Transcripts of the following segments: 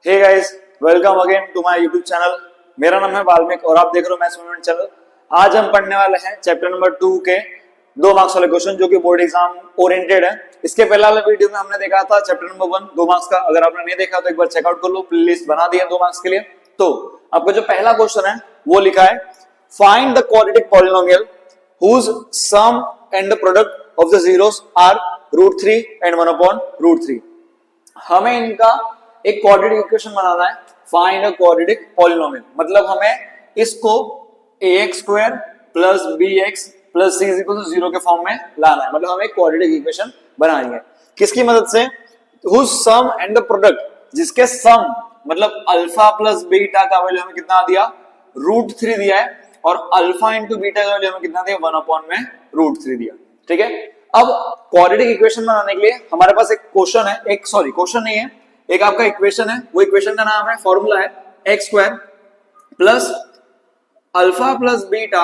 Hey guys, welcome again to my YouTube channel. मेरा नाम है वाल्मीक और आप देख रहे हो मैथ्स मूवमेंट चैनल। आज हम पढ़ने वाले हैं चैप्टर नंबर 2 के 2 मार्क्स वाले क्वेश्चन जो कि बोर्ड एग्जाम ओरिएंटेड है। इसके पहले वाले वीडियो में हमने देखा था चैप्टर नंबर 1 2 मार्क्स का। अगर आपने नहीं देखा तो एक बार चेकआउट कर लो, प्लेलिस्ट बना दी है 2 मार्क्स के लिए। तो आपका जो पहला क्वेश्चन है वो लिखा है find the quadratic polynomial whose sum and the product of the zeros are √3 and 1/√3। हमें इनका एक क्वाड्रेटिक इक्वेशन बनाना है। फाइंड अ क्वाड्रेटिक पॉलिनोमियल मतलब हमें इसको ax square plus bx plus c equal to 0 के फॉर्म में लाना है। मतलब हमें एक क्वाड्रेटिक इक्वेशन बनानी है। किसकी मदद से? whose sum and the product, जिसके सम मतलब अल्फा प्लस बीटा का वैल्यू हमें कितना दिया? √3 दिया है और अल्फा इंटू बीटा का वैल्यू हमें कितना दिया? 1/√3 दिया। ठीक है। अब क्वाड्रेटिक इक्वेशन बनाने के लिए हमारे पास एक क्वेश्चन है, क्वेश्चन नहीं है, एक आपका इक्वेशन है। वो इक्वेशन का नाम है, फॉर्मूला है x square plus alpha plus beta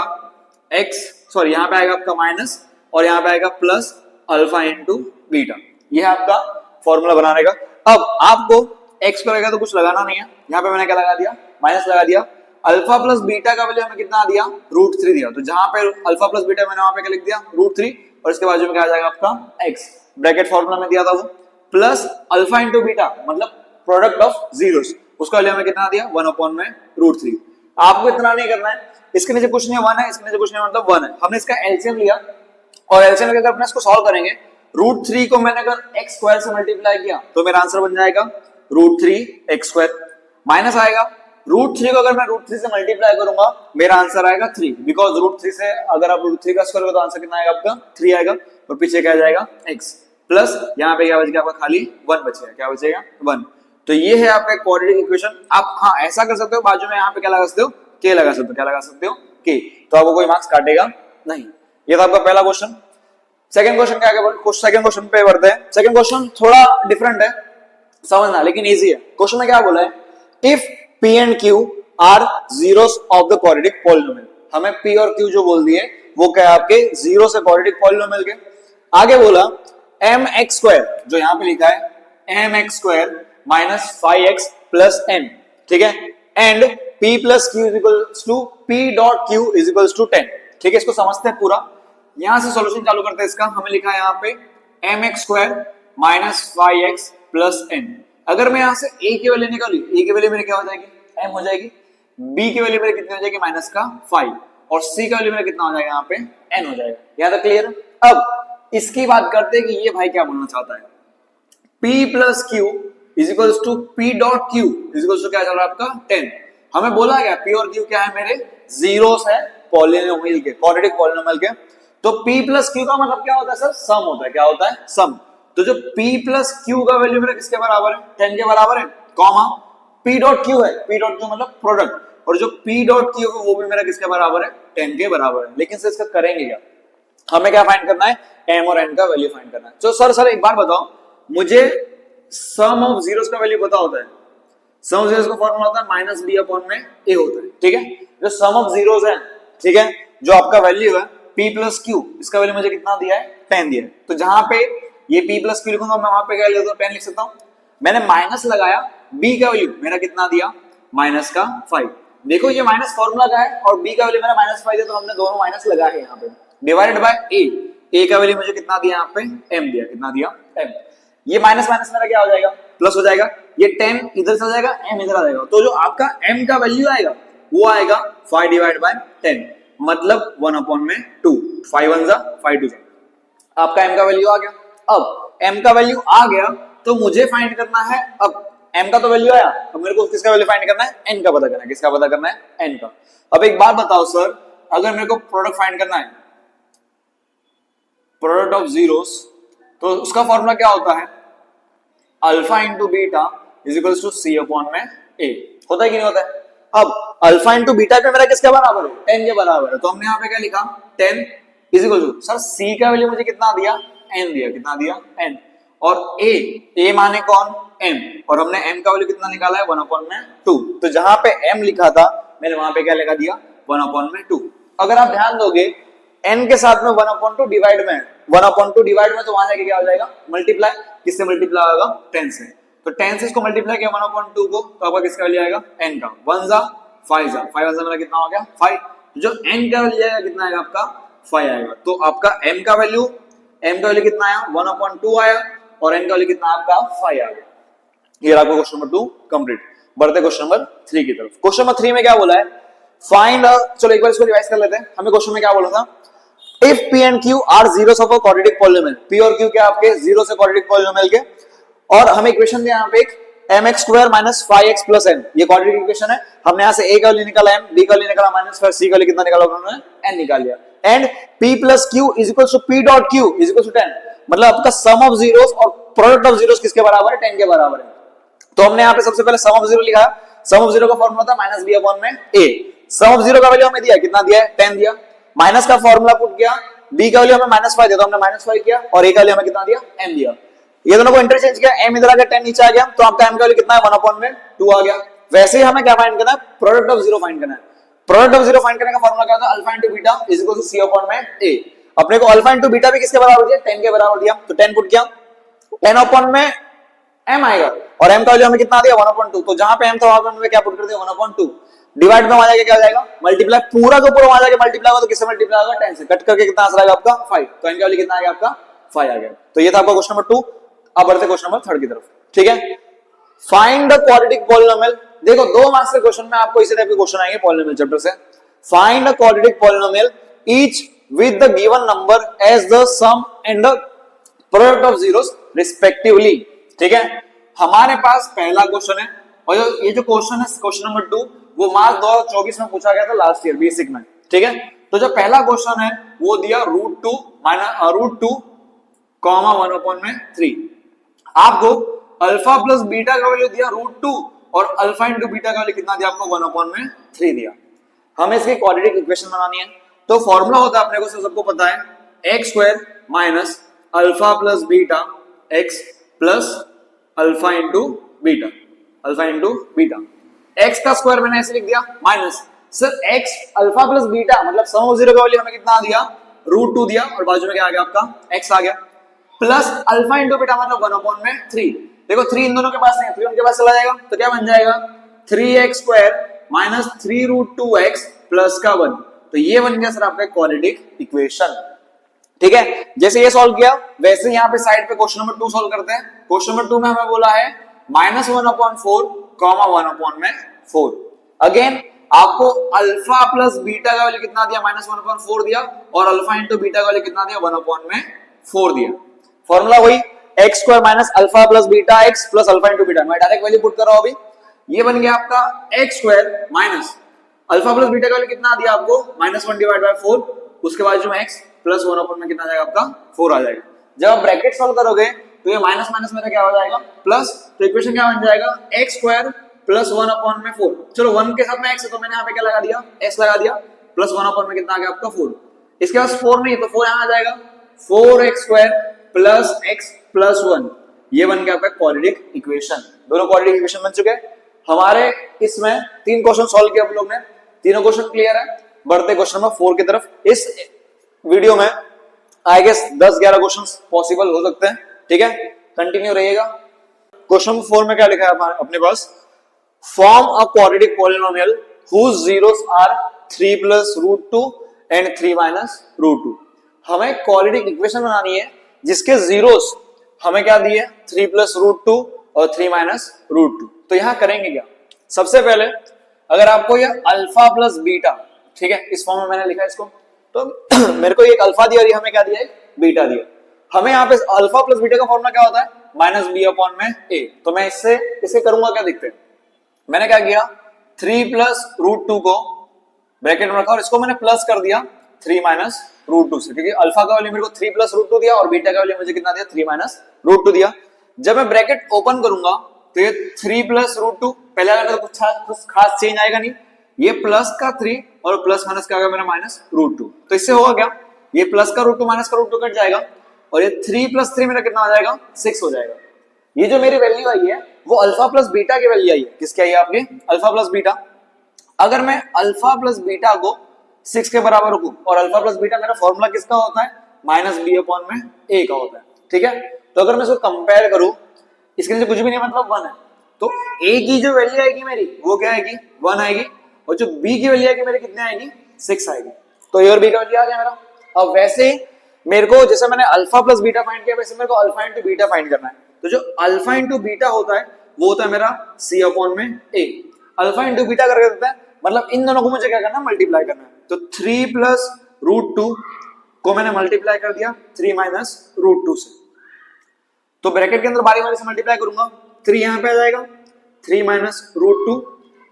यहाँ पे आएगा आपका माइनस और यहाँ पे आएगा प्लस अल्फा इंटू बीटा। ये है आपका फॉर्मूला बनाने का। अब आपको एक्स करेगा तो कुछ लगाना नहीं है, यहाँ पे मैंने क्या लगा दिया? माइनस लगा दिया। अल्फा प्लस बीटा का वैल्यू हमें कितना दिया? √3 दिया। तो जहां पे अल्फा प्लस बीटा मैंने वहां पे क्या लिख दिया? √3 और इसके बाजू में क्या आ जाएगा आपका x। ब्रैकेट फॉर्मूला में दिया था वो प्लस अल्फा इंटू बीटा मतलब प्रोडक्ट ऑफ जीरोस, उसका वैल्यू हमें कितना दिया? 1/√3। आपको इतना नहीं करना है, इसके नीचे कुछ नहीं 1 है, इसके नीचे कुछ नहीं मतलब 1 है। हमने इसका एलसीएम लिया और एलसीएम लेकर अपने इसको सॉल्व करेंगे। √3 को मैंने अगर x स्क्वायर से मल्टीप्लाई किया तो मेरा आंसर बन जाएगा √3 x स्क्वायर माइनस आएगा √3 को अगर मैं √3 से मल्टीप्लाई करूंगा मेरा आंसर आएगा 3, बिकॉज √3 से अगर आप √3 का स्क्वायर करोगे तो आंसर कितना आएगा आपका? 3 आएगा और पीछे क्या जाएगा? x प्लस यहाँ पे क्या बचेगा आपका? खाली 1 बचेगा। क्या बचेगा? 1। तो ये है आपका क्वाड्रेटिक इक्वेशन। आप हाँ ऐसा कर सकते हो, बाजू में यहाँ पे क्या लगा सकते हो? k लगा सकते हो। क्या लगा सकते हो? k। तो आपको कोई मार्क्स काटेगा नहीं। ये था आपका पहला क्वेश्चन। सेकंड क्वेश्चन के आगे सेकंड क्वेश्चन पे बढ़ते हैं। सेकंड क्वेश्चन थोड़ा डिफरेंट है समझना, लेकिन इजी है। क्वेश्चन में क्या बोला है? If P and Q are zeros of the quadratic polynomial। हमें P और Q जो बोल दिए वो क्या है? आपके जीरो से quadratic polynomial के। आगे बोला mx स्क्वायर, जो यहाँ पे लिखा है mx square minus 5x plus n। ठीक है। And P plus Q is equals to P dot Q is equals to 10। ठीक है। इसको समझते हैं पूरा। यहां से सॉल्यूशन चालू करते हैं इसका। हमें लिखा है यहाँ पे mx square minus 5x plus n। अगर मैं यहां से a की वैल्यू निकाली, a की वैल्यू मेरी क्या हो जाएगी? m हो जाएगी। b की वैल्यू मेरी कितनी हो जाएगी? माइनस का 5 और c का वैल्यू मेरा कितना हो जाएगा? यहाँ पे n हो जाएगा। यहाँ तक क्लियर? अब इसकी बात करते हैं कि ये भाई क्या बोलना चाहता है। p plus q is equals to p dot q is equals to क्या चल रहा है आपका? 10। हमें बोला गया p और q क्या है? मेरे जीरोस है पॉलिनोमियल के, क्वाड्रेटिक पॉलिनोमियल के। तो p प्लस q का मतलब क्या होता है सर? सम होता है। क्या होता है? सम। तो जो p प्लस q का वैल्यू मेरा किसके बराबर है? 10 के बराबर है, कॉमा p डॉट q है। p डॉट q मतलब प्रोडक्ट, और जो p डॉट q है वो भी मेरा किसके बराबर है? 10 के बराबर है। लेकिन सर इसका करेंगे क्या? हमें क्या फाइंड करना है? m और n का वैल्यू फाइंड करना है। तो सर एक बार बताओ मुझे, सम ऑफ जीरोस का वैल्यू पता होता है। सम ऑफ जीरोस का फॉर्मूला होता है माइनस b अपॉन में a होता है। ठीक है। जो सम ऑफ जीरोस है, ठीक है, जो आपका वैल्यू है p प्लस q, इसका वैल्यू मुझे कितना दिया है? 10 दिया है। तो जहां पे ये p प्लस q लिखूंगा मैं वहां पे क्या लिखता हूं? 10 लिख सकता हूं। मैंने माइनस लगाया, b का वैल्यू मेरा कितना दिया? माइनस का 5। देखो ये माइनस फॉर्मूला का है और b का वैल्यू मेरा माइनस 5 है, तो हमने दोनों माइनस लगाए हैं यहाँ पे। डिवाइडेड बाय a का वैल्यू मुझे कितना दिया? यहाँ पे m दिया। कितना दिया? m। ये माइनस माइनस मेरा क्या हो जाएगा? प्लस हो जाएगा। ये 10 इधर से आ जाएगा, m इधर आ जाएगा। तो जो आपका m का वैल्यू आएगा वो आएगा 5 डिवाइड बाय 10 मतलब 1/2। 5 1 जा 5 2 जा। आपका m का वैल्यू आ गया। अब m का वैल्यू आ गया तो मुझे फाइंड करना है, अब m का तो वैल्यू आया, अब मेरे को किसका वैल्यू फाइंड करना है? n का पता करना है। किसका पता करना है? n का। अब एक बात बताओ सर, अगर मेरे को प्रोडक्ट फाइंड करना है, प्रोडक्ट ऑफ जीरोस, तो उसका फॉर्मूला क्या होता है? Alpha into beta is equals to c upon में a। होता है कि नहीं होता है? अब अल्फा इंटू बीटा पे मेरा किसके बराबर है? 10 के बराबर है। तो हमने यहाँ पे क्या लिखा? 10 is equal to, sir c का वैल्यू मुझे कितना दिया? n दिया। कितना दिया? n। और a माने कौन? m, और हमने m का वैल्यू कितना निकाला है? 1/2। तो जहां पे m लिखा था मैंने वहां पे क्या लगा दिया? 1/2। अगर आप ध्यान दोगे n के साथ में 1/2 डिवाइड में 1/2 डिवाइड में, तो वहां जाके क्या हो जाएगा? मल्टीप्लाई। किससे मल्टीप्लाई होगा? 10 से। तो 10 से इसको मल्टीप्लाई किया 1/2 को, तो आपका किसका वैल्यू आएगा, n का। 1 जा 5 जा 5 जा मेरा कितना हो गया 5, जो n का वैल्यू आएगा कितना आएगा आपका 5 आएगा। तो आपका m का वैल्यू कितना आया 1/2 आया, और n का वैल्यू कितना आपका 5 आ गया। ये आपको क्वेश्चन नंबर 2 कंप्लीट। बढ़ते क्वेश्चन नंबर 3 की तरफ। क्वेश्चन नंबर 3 में क्या बोला है, फाइंड, चलो एक बार इसको रिवाइज कर लेते हैं। हमें क्वेश्चन में क्या बोला था, if p and q are zeros of a quadratic polynomial, p और q क्या आपके जीरो से क्वाड्रेटिक पॉलिनोमियल के, और हमें इक्वेशन दिया यहाँ पे एक mx² - 5x + n, ये क्वाड्रेटिक इक्वेशन है। हमने यहाँ से a का वैल्यू निकाला m, b का वैल्यू निकाला -5, c का वैल्यू कितना निकाला उन्होंने n निकाल लिया। And p + q = p dot q = 10, मतलब आपका सम ऑफ जीरोस और प्रोडक्ट ऑफ जीरोस किसके बराबर है, 10 के बराबर है। तो हमने यहाँ पे सबसे पहले सम ऑफ जीरो लिखा। सम ऑफ जीरो का फॉर्मूला था -b/a। सम ऑफ जीरो का वैल्यू हमें दिया, कितना दिया है 10 दिया। माइनस का फॉर्मूला पुट किया, b का वैल्यू हमें -5 दिया तो हमने -5 किया, और a का वैल्यू हमें कितना दिया m दिया। ये दोनों को इंटरचेंज किया, m इधर आ गया 10 नीचे आ गया, तो आपका m का वैल्यू कितना है 1/2 आ गया। वैसे ही हमें क्या फाइंड करना है, प्रोडक्ट ऑफ जीरो फाइंड करना है। प्रोडक्ट ऑफ जीरो फाइंड करने का फॉर्मूला क्या होता है, अल्फा इनटू बीटा = c/a। अपने को अल्फा इनटू बीटा भी किसके बराबर दिया, 10 के बराबर दिया, तो 10 पुट किया, 10/m आएगा, और m का वैल्यू हमें कितना दिया 1/2। तो जहां पे m था वहां पे हमने क्या पुट कर दिया 1/2। डिवाइड में आ जाएगा, क्या हो जाएगा मल्टीप्लाई, पूरा का पूरा आ जाएगा मल्टीप्लाई होगा, तो किससे मल्टीप्लाई होगा 10 से, कट करके कितना आंसर आएगा आपका 5। तो n का वैल्यू कितना आ गया आपका 5 आ गया। तो ये था आपका क्वेश्चन नंबर 2। अब बढ़ते क्वेश्चन नंबर 3 की तरफ, ठीक है। Find the quadratic polynomial. देखो 2 मार्क्स के क्वेश्चन में आपको इसी टाइप के क्वेश्चन आएंगे पॉलिनोमियल चैप्टर से। Find the quadratic polynomial each with the given number as the sum and the product of zeros respectively, ठीक है। हमारे पास पहला क्वेश्चन है, और ये जो क्वेश्चन है क्वेश्चन नंबर 2 वो मार्च 2024 में पूछा गया था लास्ट ईयर बेसिक में, ठीक है। तो जो पहला क्वेश्चन है वो दिया √2 कॉमा 1/3। आपको अल्फा प्लस बीटा का वैल्यू दिया √2, और अल्फा इंटू बीटा का वैल्यू कितना दिया आपको 1/3 दिया। हमें इसकी क्वाड्रेटिक इक्वेशन बनानी है, तो फॉर्मूला होता है अपने को सबको पता है, x² - alpha plus beta x plus alpha into beta. x का स्क्वायर मैंने ऐसे लिख दिया minus, sir x alpha plus beta मतलब सम ऑफ जीरो का वैल्यू हमें कितना दिया √2 दिया, और बाजू में क्या आ गया आपका x आ गया, प्लस अल्फा इंटू बीटा मतलब 1/3। देखो 3 इन दोनों के पास नहीं है, 3 उनके पास चला जाएगा, तो क्या बन जाएगा 3x² - 3√2x प्लस का 1। तो ये बन गया सर आपका क्वाड्रेटिक इक्वेशन, ठीक है। जैसे ये सॉल्व किया वैसे यहाँ पे साइड पे क्वेश्चन नंबर 2 सॉल्व करते हैं। क्वेश्चन नंबर 2 में हमें बोला है -1/4 कॉमा 1/4। अगेन आपको अल्फा प्लस बीटा का वैल्यू कितना दिया -1/4 दिया, और अल्फा इंटू बीटा का वैल्यू कितना दिया 1/4 दिया। फॉर्मूला वही x² - alpha plus beta x plus alpha into beta. मैं डायरेक्ट वैल्यू पुट कर रहा हूं अभी। ये बन गया आपका x² - अल्फा प्लस बीटा का वैल्यू कितना दिया आपको -1/4, उसके बाद जो x प्लस 1/4 में कितना आ जाएगा आपका 4 आ जाएगा। जब आप ब्रैकेट सॉल्व करोगे तो ये माइनस माइनस में क्या हो जाएगा प्लस, तो इक्वेशन क्या बन जाएगा x² प्लस 1/4। चलो 1 के साथ में x है तो मैंने यहाँ पे क्या लगा दिया x लगा दिया, प्लस 1/4 में कितना आ गया आपका 4। इसके पास 4 नहीं है तो 4 यहाँ आ जाएगा, 4x² प्लस x प्लस 1। ये बन गया आपका क्वाड्रेटिक इक्वेशन। दोनों क्वाड्रेटिक इक्वेशन बन चुके हैं हमारे। इसमें 3 क्वेश्चन सॉल्व किया आप लोग ने, तीनों क्वेश्चन क्लियर है। बढ़ते क्वेश्चन नंबर 4 की तरफ। इस वीडियो में आई गेस 10-11 क्वेश्चंस पॉसिबल हो सकते हैं, ठीक है, कंटिन्यू रहिएगा। क्वेश्चन 4 में क्या लिखा है अपने पास, form a quadratic polynomial whose zeros are 3 + √2 and 3 - √2। हमें क्वाड्रेटिक इक्वेशन बनानी है जिसके जीरोस हमें क्या दिए 3 + √2 और 3 - √2। तो यहां करेंगे क्या, सबसे पहले अगर आपको ये अल्फा प्लस बीटा, ठीक है, इस फॉर्म में मैंने लिखा है इसको, तो मेरे को एक अल्फा दिया और ये हमें क्या दिया है बीटा दिया। हमें यहाँ पे अल्फा प्लस बीटा का फॉर्मूला क्या होता है -b/a। तो मैं इसे करूंगा क्या, देखते हैं। मैंने क्या किया 3 + √2 को ब्रैकेट में रखा और इसको मैंने प्लस कर दिया 3 - √2 से, क्योंकि अल्फा का वैल्यू मेरे को 3 + √2 दिया और बीटा का वैल्यू मुझे कितना दिया 3 - √2 दिया। जब मैं ब्रैकेट ओपन करूंगा तो ये 3 + √2 पहले अगर कुछ खास चेंज आएगा नहीं, ये प्लस का 3 और प्लस माइनस का आ गया मेरा -√2। तो इससे होगा क्या, ये प्लस का √2 माइनस का √2 कट जाएगा और ये 3 + 3 मेरा कितना आ जाएगा 6 हो जाएगा। ये जो मेरी वैल्यू आई है वो अल्फा प्लस बीटा की वैल्यू आई है। किसकी आई है आपके अल्फा प्लस बीटा। अगर मैं अल्फा प्लस बीटा को 6 के बराबर रखूं, और अल्फा प्लस बीटा मेरा फॉर्मूला किसका होता है -b/a का होता है, ठीक है। तो अगर मैं इसको कंपेयर करूं इसके नीचे कुछ भी नहीं मतलब 1 है, तो a की जो वैल्यू आएगी मेरी वो क्या आएगी 1 आएगी, और जो b की वैल्यू आएगी मेरी कितनी आएगी 6 आएगी। तो a और b का वैल्यू आ गया मेरा। अब वैसे मेरे को जैसे मैंने अल्फा प्लस बीटा फाइंड किया, वैसे मेरे को अल्फा इंटू बीटा फाइंड करना है। तो जो अल्फा इंटू बीटा होता है वो होता है मेरा c अपॉन में a। अल्फा इंटू बीटा करके देते हैं, मतलब इन दोनों को मुझे क्या करना है मल्टीप्लाई करना है। तो 3 प्लस रूट 2 को मैंने मल्टीप्लाई कर दिया 3 माइनस रूट 2 से, तो ब्रैकेट के अंदर बारी बारी से मल्टीप्लाई करूंगा, 3 यहां पे आ जाएगा 3 माइनस रूट 2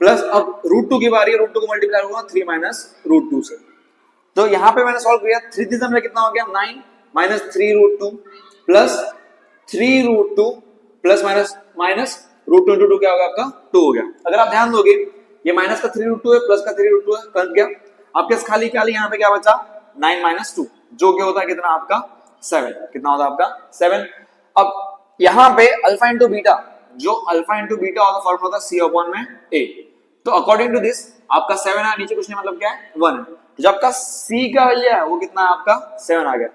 प्लस अब रूट 2 की बारी है, रूट 2 को मल्टीप्लाई करूंगा 3 माइनस रूट 2 से। तो यहां पे मैंने सॉल्व किया, 3 3 में कितना हो गया 9 minus 3 root 2 plus 3 root 2 plus minus minus root 2 into 2 क्या होगा आपका 2 हो गया। अगर आप ध्यान दोगे ये माइनस का 3 रूट 2 है, प्लस का 3 रूट 2 है, कट गया। आपके पास खाली खाली यहाँ पे क्या बचा 9 माइनस 2, जो कि होता है कितना आपका 7। कितना होता है आपका 7। अब यहाँ पे अल्फा इंटू बीटा, जो अल्फा इंटू बीटा होता फॉर्मूला होता सी अपॉन में ए। तो अकॉर्डिंग टू दिस आपका 7 है, नीचे कुछ नहीं मतलब क्या है 1 है। तो जो आपका सी का वैल्यू है वो कितना है आपका 7 आ गया।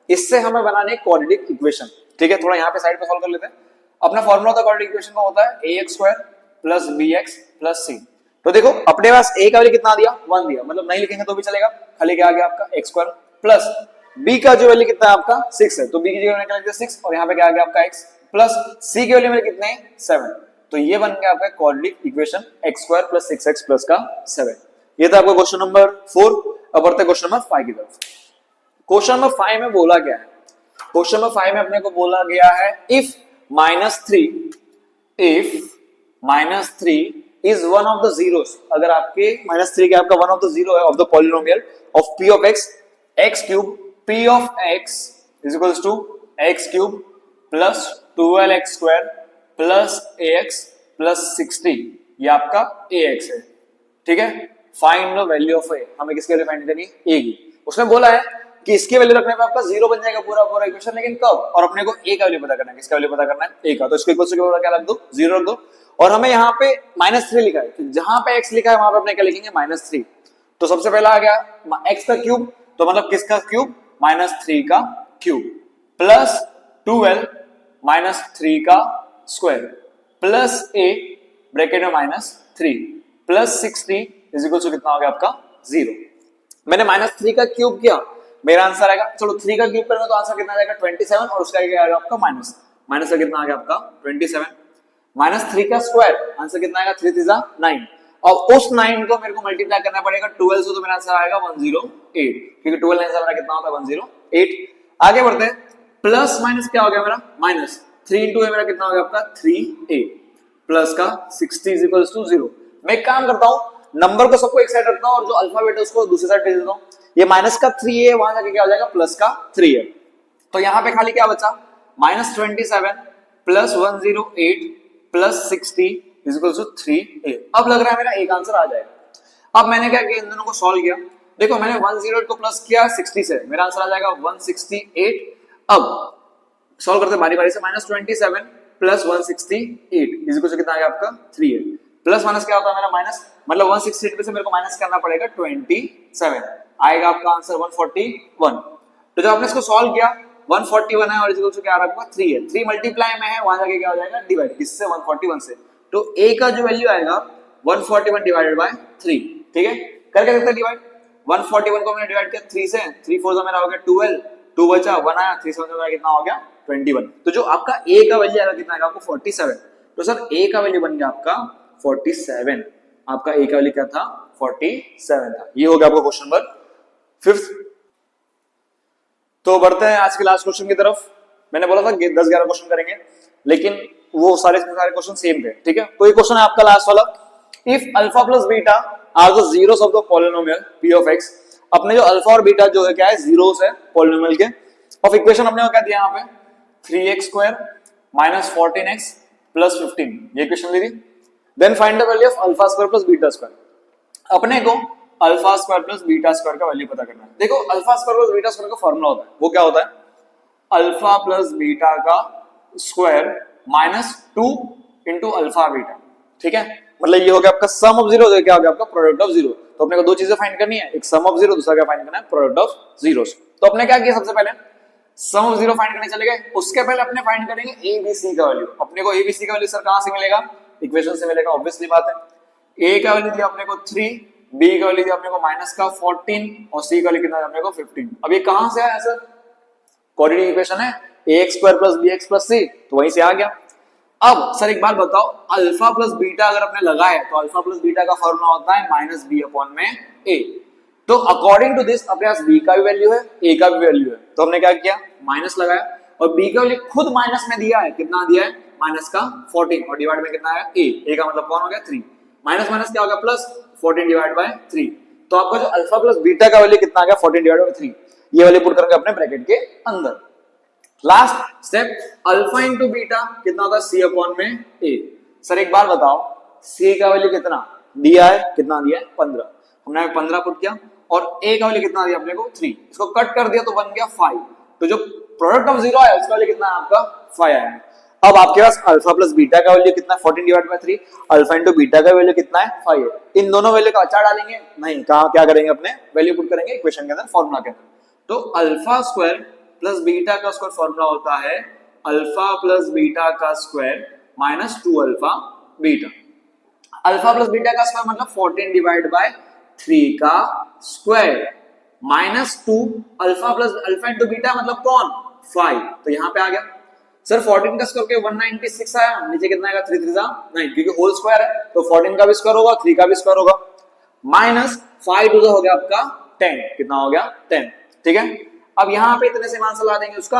इससे हमें बनाने क्वाड्रेटिक इक्वेशन, ठीक है। थोड़ा यहाँ पे साइड पे सॉल्व कर लेते हैं। अपना फॉर्मूला होता है क्वाड्रेटिक इक्वेशन का होता है ax square plus bx plus c। तो देखो अपने पास a का वैल्यू कितना दिया 1 दिया, मतलब नहीं लिखेंगे तो भी चलेगा, खाली क्या आ गया आपका x स्क्वायर प्लस b का जो वैल्यू कितना है आपका 6 है, तो b की जगह मैंने लिख दिया 6 और यहाँ पे क्या आ गया आपका x प्लस c के वैल्यू मेरे कितने हैं 7। तो ये बन गया आपका quadratic equation x square plus 6x plus का 7। ये था आपका क्वेश्चन नंबर 4। अब बढ़ते हैं क्वेश्चन नंबर 5 की तरफ। क्वेश्चन नंबर 5 में बोला गया है, क्वेश्चन नंबर 5 में अपने को बोला गया है if minus three is one of the zeros, अगर आपके -3 के आपका वन ऑफ द जीरो है of the polynomial of p of x cube p of x is equals to x cube plus 12x square plus ax plus 60, ये आपका ax है, ठीक है। Find the value of a, हमें किसके लिए find करनी है a की। उसने बोला है कि इसकी वैल्यू रखने पे आपका जीरो बन जाएगा पूरा पूरा इक्वेशन, लेकिन कब, और अपने को a का वैल्यू पता करना है। किसका वैल्यू पता करना है a का, तो इसको इक्वल टू क्या रख दो 0 रख दो। और हमें यहाँ पे -3 लिखा है, तो जहां पे x लिखा है वहां पे अपने क्या लिखेंगे -3। तो सबसे पहला आ गया x का क्यूब, तो मतलब किसका क्यूब -3 का क्यूब प्लस 12 -3 का स्क्वायर प्लस a ब्रैकेट में -3 प्लस 60 इज इक्वल टू कितना हो गया आपका 0। मैंने -3 का क्यूब किया, मेरा आंसर आएगा, चलो 3 का क्यूब करेंगे तो आंसर कितना आ जाएगा 27 और उसका क्या आएगा आपका माइनस का कितना आ गया आपका 27 -3 का स्क्वायर आंसर कितना आएगा 3 3 9 और उस 9 को मेरे को मल्टीप्लाई करना पड़ेगा 12 से, तो मेरा आंसर आएगा 108, क्योंकि 12 आंसर मेरा कितना होता है 108। आगे बढ़ते हैं, प्लस माइनस क्या हो गया मेरा माइनस 3 इंटू मेरा कितना हो गया आपका 3a प्लस का 60 इज इक्वल्स टू 0। मैं एक काम करता हूं, नंबर को सबको एक साइड रखता हूं और जो अल्फाबेट है उसको दूसरी साइड भेज देता हूं। ये माइनस का 3a वहां जाके क्या हो जाएगा प्लस का 3 है, तो यहां पे खाली क्या बचा -27 plus 108 plus 60 is equal to 3a। अब लग रहा है मेरा एक आंसर आ जाएगा। अब मैंने क्या किया, इन दोनों को सॉल्व किया। देखो मैंने 108 को प्लस किया 60 से, मेरा आंसर आ जाएगा 168। अब सॉल्व करते बारी बारी से, -27 प्लस 168 इज इक्वल टू कितना आ गया आपका 3a। प्लस माइनस क्या होता है मेरा माइनस, मतलब 168 में से मेरे को माइनस करना पड़ेगा 27, आएगा आपका आंसर 141। तो जब आपने इसको सॉल्व किया 141 है और इज इक्वल टू क्या आ रहा है 3 है, 3 मल्टीप्लाई में है, वहां जाके क्या हो जाएगा डिवाइड, किससे 141 से। तो a का जो वैल्यू आएगा 141 डिवाइडेड बाय 3, ठीक है। करके देखते हैं डिवाइड, 141 को मैंने डिवाइड किया 3 से, 3 4 से मेरा हो गया 12, 2 बचा 1 आया, 3 7 मेरा कितना हो गया 21। तो जो आपका a का वैल्यू आएगा कितना आएगा आपको 47। तो सर a का वैल्यू बन गया आपका 47, आपका a का वैल्यू क्या था 47 था। ये हो गया आपका क्वेश्चन नंबर 5। तो बढ़ते हैं आज के लास्ट क्वेश्चन की तरफ। मैंने बोला था 10-11 क्वेश्चन करेंगे, लेकिन वो सारे क्वेश्चन सेम थे, ठीक है। तो ये क्वेश्चन है आपका लास्ट वाला, if alpha plus beta are the zeros of the polynomial p of x। अपने जो अल्फा और बीटा जो है क्या है जीरोस है पॉलिनोमियल के, ऑफ इक्वेशन अपने को क्या दिया यहाँ पे 3x square minus 14x plus 15, ये इक्वेशन दी थी। Then find the value of alpha square plus beta square. अपने को alpha square plus beta square का वैल्यू पता करना है। देखो alpha square plus beta square का फॉर्मूला होता है, वो क्या होता है अल्फा प्लस बीटा का square minus 2 into alpha beta, ठीक है। मतलब ये हो गया आपका सम ऑफ जीरो, क्या हो गया आपका प्रोडक्ट ऑफ जीरो। तो अपने को दो चीजें फाइंड करनी है, एक सम ऑफ जीरो, दूसरा क्या फाइंड करना है प्रोडक्ट ऑफ जीरोस। तो अपने क्या किया, सबसे पहले सम ऑफ जीरो फाइंड करने चले गए, उसके पहले अपने फाइंड करेंगे ए बी सी का वैल्यू। अपने को ए बी सी का वैल्यू सर कहां से मिलेगा, इक्वेशन से मिलेगा, ऑब्वियसली बात है। ए का वैल्यू दिया अपने को 3, बी का वैल्यू दिया अपने को माइनस का 14 और सी का वैल्यू कितना दिया अपने को 15। अब ये कहां से आया सर, कोऑर्डिनेट इक्वेशन है ax square plus bx plus c, तो वहीं से आ गया। अब सर एक बात बताओ, अल्फा प्लस बीटा अगर आपने लगाया तो अल्फा प्लस बीटा का फॉर्मूला होता है माइनस बी अपॉन में ए। तो अकॉर्डिंग टू दिस अपने पास बी का भी वैल्यू है, ए का भी वैल्यू है, तो हमने क्या किया, माइनस लगाया, और बी का वैल्यू खुद माइनस में दिया है, कितना दिया है, माइनस का 14 और डिवाइड में कितना आया, ए का मतलब कौन हो गया 3, माइनस माइनस क्या हो गया प्लस, 14 डिवाइड बाय 3। तो आपका जो अल्फा प्लस बीटा का वैल्यू कितना आ गया, 14 डिवाइड बाय 3, ये वैल्यू पुट करेंगे अपने ब्रैकेट के अंदर। Last step, alpha into beta कितना होगा, सी अपॉन में ए। सर एक बार बताओ, सी का वैल्यू कितना दिया है, कितना दिया है 15, हमने 15 पुट किया, और ए का वैल्यू कितना दिया अपने को 3, इसको कट कर दिया तो बन गया 5। तो जो प्रोडक्ट ऑफ जीरो है उसका वैल्यू कितना है आपका 5 आया है। अब आपके पास अल्फा प्लस बीटा का वैल्यू कितना है 14 divide by 3, alpha into beta का वैल्यू कितना है 5 है। इन दोनों वैल्यू का अचार डालेंगे नहीं, कहां क्या करेंगे, अपने वैल्यू पुट करेंगे इक्वेशन के अंदर, फॉर्मूला के अंदर। तो अल्फा स्क्वायर प्लस बीटा का स्क्वायर फॉर्मूला होता है अल्फा प्लस बीटा का square minus 2 alpha beta. Alpha plus beta का स्क्वायर मतलब 14 डिवाइड बाय 3 का square minus 2 alpha plus alpha into beta मतलब कौन 5, तो यहां पे आ गया सर 14 का स्क्वायर के 196 आया, नीचे कितना आएगा 3 3 9, क्योंकि होल स्क्वायर है तो 14 का भी स्क्वायर होगा, 3 का भी स्क्वायर होगा, माइनस 5 2 हो गया आपका 10, कितना हो गया 10, ठीक है। अब यहाँ पे इतने से आंसर ला देंगे उसका,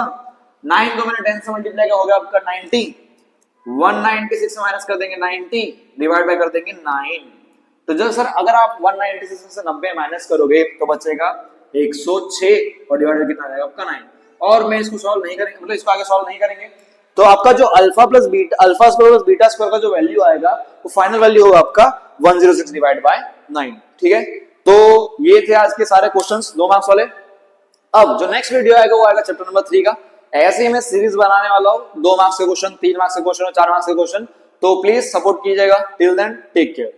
9 को मैंने 10 से मल्टीप्लाई किया हो गया आपका 90, 196 से माइनस कर देंगे 90, डिवाइड बाय कर देंगे 9। तो जब सर अगर आप 196 से 90 माइनस करोगे तो बचेगा 106 और डिवाइड बाय कितना आएगा आपका 9। और मैं इसको सॉल्व नहीं करेंगे, मतलब इसको आगे सॉल्व नहीं करेंगे, तो आपका जो alpha plus beta, alpha square plus beta square का जो वैल्यू आएगा वो फाइनल वैल्यू होगा आपका 106 डिवाइड बाय 9, ठीक है। तो ये थे आज के सारे क्वेश्चंस 2 मार्क्स वाले। अब जो नेक्स्ट वीडियो आएगा वो आएगा चैप्टर नंबर 3 का। ऐसे ही मैं सीरीज बनाने वाला हूँ, 2 मार्क्स के क्वेश्चन, 3 मार्क्स के क्वेश्चन और 4 मार्क्स के क्वेश्चन, तो प्लीज सपोर्ट कीजिएगा। Till then take care.